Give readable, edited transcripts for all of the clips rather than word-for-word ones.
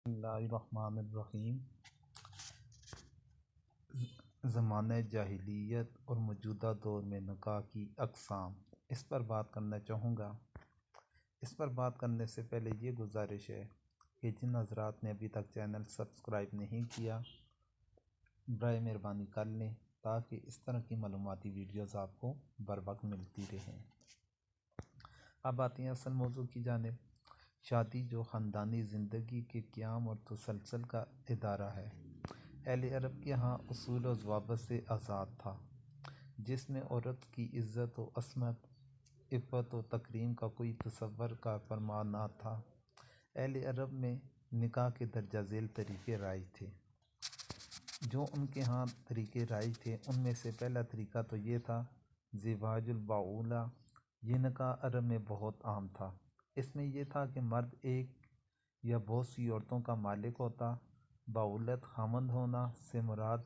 بسم اللہ الرحمن الرحیم۔ زمانہ جاہلیت اور موجودہ دور میں نکاح کی اقسام، اس پر بات کرنا چاہوں گا۔ اس پر بات کرنے سے پہلے یہ گزارش ہے کہ جن حضرات نے ابھی تک چینل سبسکرائب نہیں کیا، برائے مہربانی کر لیں تاکہ اس طرح کی معلوماتی ویڈیوز آپ کو بر وقت ملتی رہیں۔ اب آتے ہیں اصل موضوع کی جانب۔ شادی جو خاندانی زندگی کے قیام اور تسلسل کا ادارہ ہے، اہل عرب کے ہاں اصول و ضوابط سے آزاد تھا، جس میں عورت کی عزت و عصمت، عفت و تکریم کا کوئی تصور کا فرمان نہ تھا۔ اہل عرب میں نکاح کے درجہ ذیل طریقے رائج تھے۔ جو ان کے ہاں طریقے رائج تھے ان میں سے پہلا طریقہ تو یہ تھا زواج البعولہ۔ یہ نکاح عرب میں بہت عام تھا۔ اس میں یہ تھا کہ مرد ایک یا بہت سی عورتوں کا مالک ہوتا۔ بعولت خامند ہونا سے مراد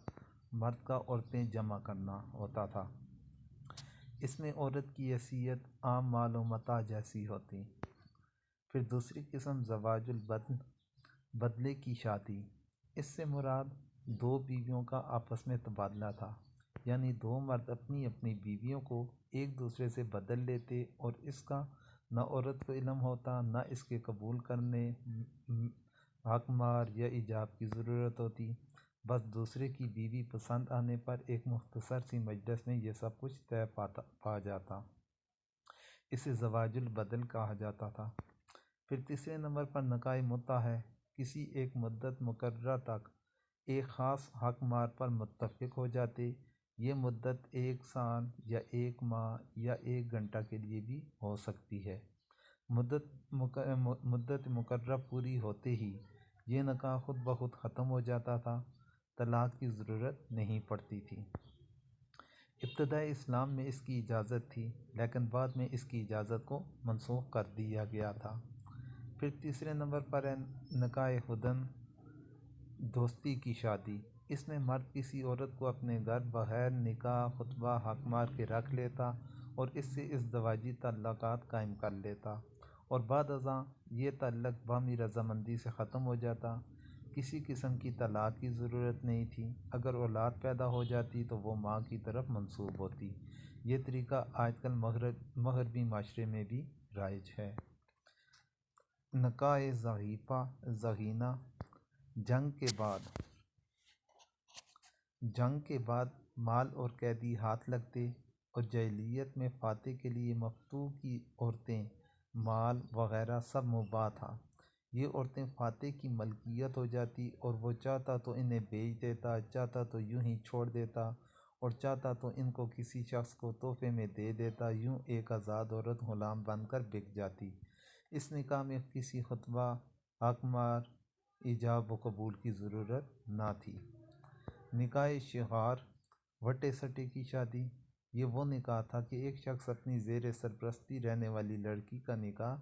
مرد کا عورتیں جمع کرنا ہوتا تھا۔ اس میں عورت کی حیثیت عام مال و متاع جیسی ہوتی۔ پھر دوسری قسم زواج البدل، بدلے کی شادی۔ اس سے مراد دو بیویوں کا آپس میں تبادلہ تھا، یعنی دو مرد اپنی اپنی بیویوں کو ایک دوسرے سے بدل لیتے اور اس کا نہ عورت کو علم ہوتا، نہ اس کے قبول کرنے، حق مہر یا ایجاب کی ضرورت ہوتی۔ بس دوسرے کی بیوی پسند آنے پر ایک مختصر سی مجلس میں یہ سب کچھ طے پا جاتا۔ اسے زواج البدل کہا جاتا تھا۔ پھر تیسرے نمبر پر نکاح متع ہے۔ کسی ایک مدت مقررہ تک ایک خاص حق مہر پر متفق ہو جاتے۔ یہ مدت 1 سال یا 1 ماہ یا 1 گھنٹہ کے لیے بھی ہو سکتی ہے۔ مدت مقررہ پوری ہوتے ہی یہ نکاح خود بخود ختم ہو جاتا تھا، طلاق کی ضرورت نہیں پڑتی تھی۔ ابتدائے اسلام میں اس کی اجازت تھی، لیکن بعد میں اس کی اجازت کو منسوخ کر دیا گیا تھا۔ پھر تیسرے نمبر پر ہے نکاح ہدن، دوستی کی شادی۔ اس میں مرد کسی عورت کو اپنے گھر بغیر نکاح، خطبہ، حق مہر کے رکھ لیتا اور اس سے ازدواجی تعلقات قائم کر لیتا، اور بعد ازاں یہ تعلق باہمی رضامندی سے ختم ہو جاتا۔ کسی قسم کی طلاق کی ضرورت نہیں تھی۔ اگر اولاد پیدا ہو جاتی تو وہ ماں کی طرف منسوب ہوتی۔ یہ طریقہ آج کل مغربی معاشرے میں بھی رائج ہے۔ نکاح ضغینہ، جنگ کے بعد مال اور قیدی ہاتھ لگتے اور جاہلیت میں فاتح کے لیے مفتوح کی عورتیں، مال وغیرہ سب مباح تھا۔ یہ عورتیں فاتح کی ملکیت ہو جاتی اور وہ چاہتا تو انہیں بیچ دیتا، چاہتا تو یوں ہی چھوڑ دیتا اور چاہتا تو ان کو کسی شخص کو تحفے میں دے دیتا۔ یوں ایک آزاد عورت غلام بن کر بک جاتی۔ اس نکاح میں کسی خطبہ، حق مہر، ایجاب و قبول کی ضرورت نہ تھی۔ نکاح شغار، وٹے سٹے کی شادی۔ یہ وہ نکاح تھا کہ ایک شخص اپنی زیر سرپرستی رہنے والی لڑکی کا نکاح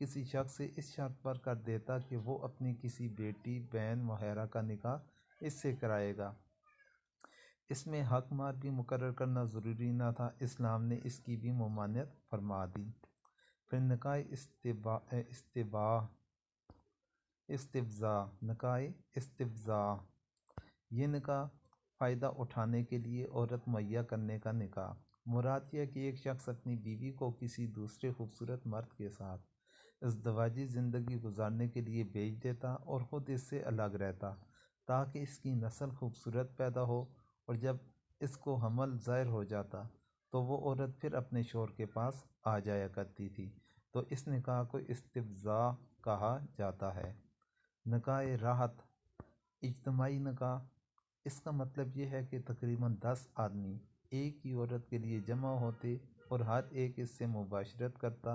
کسی شخص سے اس شرط پر کر دیتا کہ وہ اپنی کسی بیٹی، بہن وغیرہ کا نکاح اس سے کرائے گا۔ اس میں حق مہر بھی مقرر کرنا ضروری نہ تھا، اسلام نے اس کی بھی ممانعت فرما دی۔ پھر نکاح استبضاع، یہ نکاح فائدہ اٹھانے کے لیے عورت مہیا کرنے کا نکاح۔ مراد یہ کہ ایک شخص اپنی بیوی کو کسی دوسرے خوبصورت مرد کے ساتھ ازدواجی زندگی گزارنے کے لیے بیچ دیتا اور خود اس سے الگ رہتا تاکہ اس کی نسل خوبصورت پیدا ہو، اور جب اس کو حمل ظاہر ہو جاتا تو وہ عورت پھر اپنے شوہر کے پاس آ جایا کرتی تھی، تو اس نکاح کو استبضاع کہا جاتا ہے۔ نکاح راحت، اجتماعی نکاح۔ اس کا مطلب یہ ہے کہ تقریباً 10 آدمی ایک ہی عورت کے لیے جمع ہوتے اور ہر ایک اس سے مباشرت کرتا،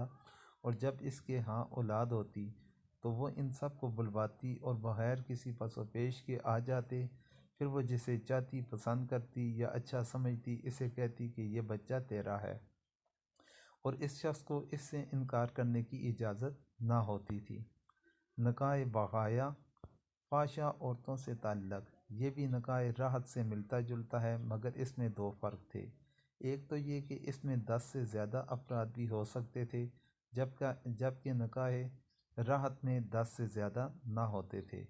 اور جب اس کے ہاں اولاد ہوتی تو وہ ان سب کو بلواتی اور بغیر کسی پس و پیش کے آ جاتے۔ پھر وہ جسے چاہتی، پسند کرتی یا اچھا سمجھتی اسے کہتی کہ یہ بچہ تیرا ہے، اور اس شخص کو اس سے انکار کرنے کی اجازت نہ ہوتی تھی۔ نکاح بغایہ، فحشہ عورتوں سے تعلق۔ یہ بھی نکاح راحت سے ملتا جلتا ہے، مگر اس میں 2 فرق تھے۔ ایک تو یہ کہ اس میں 10 سے زیادہ افراد بھی ہو سکتے تھے، جبکہ نکاح راحت میں 10 سے زیادہ نہ ہوتے تھے۔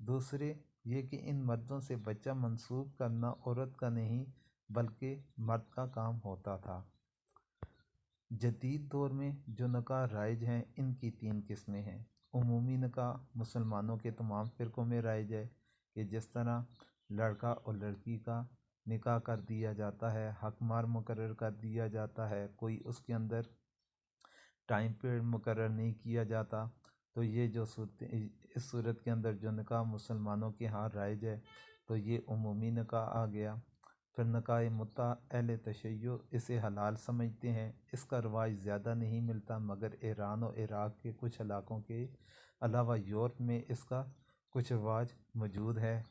دوسرے یہ کہ ان مردوں سے بچہ منسوب کرنا عورت کا نہیں بلکہ مرد کا کام ہوتا تھا۔ جدید دور میں جو نکاح رائج ہیں ان کی 3 قسمیں ہیں۔ عمومی نکاح مسلمانوں کے تمام فرقوں میں رائج ہے کہ جس طرح لڑکا اور لڑکی کا نکاح کر دیا جاتا ہے، حق مہر مقرر کر دیا جاتا ہے، کوئی اس کے اندر ٹائم پیریڈ مقرر نہیں کیا جاتا، تو یہ جو اس صورت کے اندر جو نکاح مسلمانوں کے ہاں رائج ہے تو یہ عمومی نکاح آ گیا۔ پھر نکاح متع اہل تشیع اسے حلال سمجھتے ہیں، اس کا رواج زیادہ نہیں ملتا مگر ایران اور عراق کے کچھ علاقوں کے علاوہ یورپ میں اس کا کچھ رواج موجود ہے۔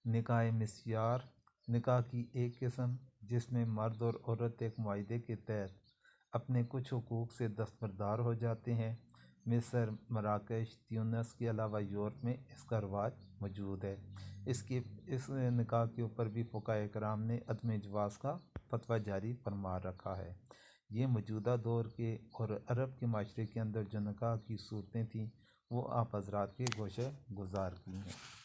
نکاح مسیار نکاح کی ایک قسم جس میں مرد اور عورت ایک معاہدے کے تحت اپنے کچھ حقوق سے دستبردار ہو جاتے ہیں۔ مصر، مراکش، تیونس کے علاوہ یورپ میں اس کا رواج موجود ہے۔ اس نکاح کے اوپر بھی فقہاء کرام نے عدم جواز کا فتویٰ جاری فرما رکھا ہے۔ یہ موجودہ دور کے اور عرب کے معاشرے کے اندر جو نکاح کی صورتیں تھیں وہ آپ حضرات کے گوشہ گزار کی ہیں۔